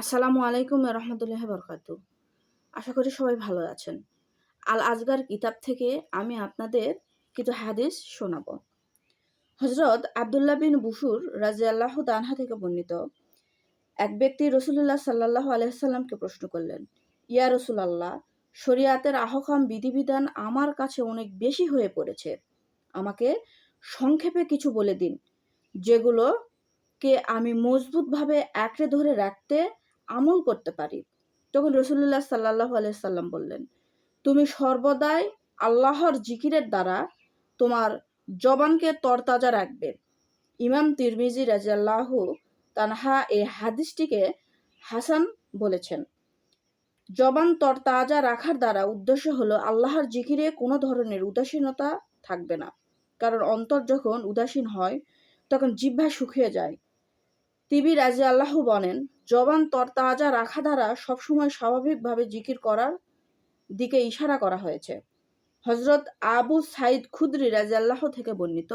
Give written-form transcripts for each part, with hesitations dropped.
আসসালামু আলাইকুম রহমতুল্লাহ বরকাতু। আশা করি সবাই ভালো আছেন। আল আজগার কিতাব থেকে আমি আপনাদের কিছু হাদিস শোনাব। হজরত আবদুল্লাহ বিন বুসুর রাজিয়াল্লাহু তাআলা থেকে বর্ণিত, এক ব্যক্তি রসুলুল্লাহ সাল্লাল্লাহু আলাইহি সাল্লামকে প্রশ্ন করলেন, ইয়া রসুলাল্লাহ, শরিয়াতের আহকাম বিধিবিধান আমার কাছে অনেক বেশি হয়ে পড়েছে। আমাকে সংক্ষেপে কিছু বলে দিন, যেগুলোকে আমি মজবুতভাবে আঁকড়ে ধরে রাখতে আমল করতে পারি। তখন রসুল্লাহ সাল্লাল্লাহু আলাইহি সাল্লাম বললেন, তুমি সর্বদাই আল্লাহর জিকিরের দ্বারা তোমার জবানকে তরতাজা রাখবে। ইমাম তিরমিজি রাদিয়াল্লাহু তানহা এই হাদিসটিকে হাসান বলেছেন। জবান তরতাজা রাখার দ্বারা উদ্দেশ্য হলো আল্লাহর জিকিরে কোনো ধরনের উদাসীনতা থাকবে না, কারণ অন্তর যখন উদাসীন হয় তখন জিহ্বা শুকিয়ে যায়। তিবি রাদিয়াল্লাহু বলেন, জবান তরতাজা রাখা দ্বারা সবসময় স্বাভাবিকভাবে জিকির করার দিকে ইশারা করা হয়েছে। হজরত আবু সাইদ খুদরি রাদিয়াল্লাহু থেকে বর্ণিত,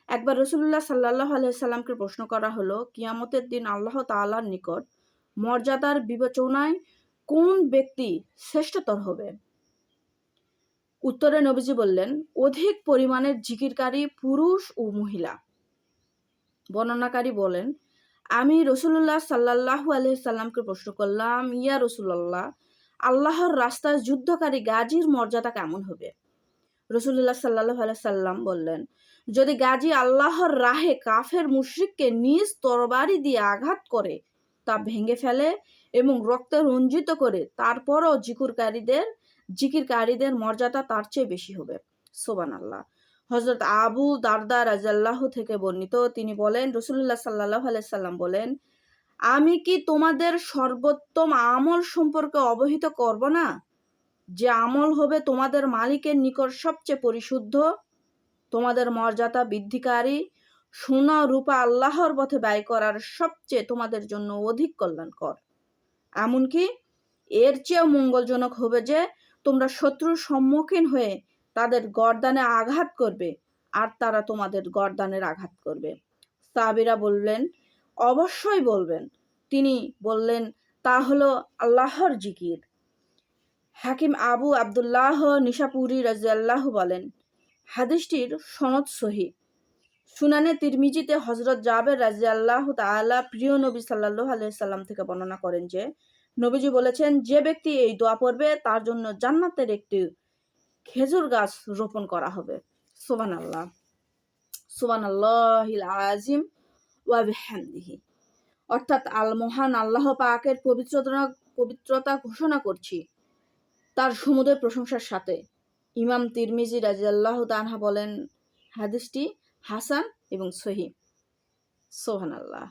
একবার রসুল্লাহ সাল্লাল্লাহু আলাইহি সাল্লামকে প্রশ্ন করা হলো, কিয়ামতের দিন আল্লাহ তাআলার নিকট মর্যাদার বিবেচনায় কোন ব্যক্তি শ্রেষ্ঠতর হবে? উত্তরে নবীজি বললেন, অধিক পরিমাণের জিকিরকারী পুরুষ ও মহিলা। বর্ণনাকারী বলেন, আমি রসুল্লাহ সাল্লাল্লাহু আলাইহি সাল্লামকে প্রশ্ন করলাম, ইয়া রসুল্লাহ, আল্লাহর রাস্তায় যুদ্ধকারী গাজীর মর্যাদা কেমন হবে? রসুল্লাহ সাল্লাল্লাহু আলাইহি সাল্লাম বললেন, যদি গাজী আল্লাহর রাহে কাফের মুশরিককে নিজ তরবারি দিয়ে আঘাত করে তা ভেঙে ফেলে এবং রক্তে রঞ্জিত করে, তারপরও জিকিরকারীদের মর্যাদা তার চেয়ে বেশি হবে। সুবহানাল্লাহ। হযরত আবু দারদা রাদিয়াল্লাহু থেকে বর্ণিত, তিনি বলেন, রাসূলুল্লাহ সাল্লাল্লাহু আলাইহি সাল্লাম বলেন, আমি কি তোমাদের সর্বোত্তম আমল সম্পর্কে অবহিত করব না, যে আমল হবে তোমাদের মালিকের নিকট সবচেয়ে পরিশুদ্ধ, তোমাদের মর্যাদা বৃদ্ধিকারী, সোনা রূপা আল্লাহর পথে ব্যয় করার সবচেয়ে তোমাদের জন্য অধিক কল্যাণকর। এমনকি এর চেয়েও মঙ্গলজনক হবে যে তোমরা শত্রুর সম্মুখীন হয়ে তাদের গর্দানে আঘাত করবে আর তারা তোমাদের গর্দানের আঘাত করবে। সাহাবীরা বললেন, অবশ্যই বলবেন। তিনি বললেন, তা হলো আল্লাহর জিকির। হাকিম আবু আবদুল্লাহ নিশাপুরি রাদিয়াল্লাহু বলেন, হাদিসটির সনদ সহিহ। সুনানে তিরমিজিতে হযরত জাবের রাদিয়াল্লাহু তাআলা প্রিয় নবী সাল্লাল্লাহু আলাইহি সাল্লাম থেকে বর্ণনা করেন যে নবীজি বলেছেন, যে ব্যক্তি এই দোয়া পড়বে তার জন্য জান্নাতের একটি খেজুর গাছ রোপণ করা হবে। সুবহানাল্লাহ, সুবহানাল্লাহিল আযীম ওয়া বিহামদিহি। অর্থাৎ আল মহান আল্লাহ পাকের পবিত্রতা ঘোষণা করছি তার সমুদয় প্রশংসার সাথে। ইমাম তিরমিজি রাদিয়াল্লাহু তাআলা বলেন, হাদিসটি হাসান এবং সহিহ। সুবহানাল্লাহ।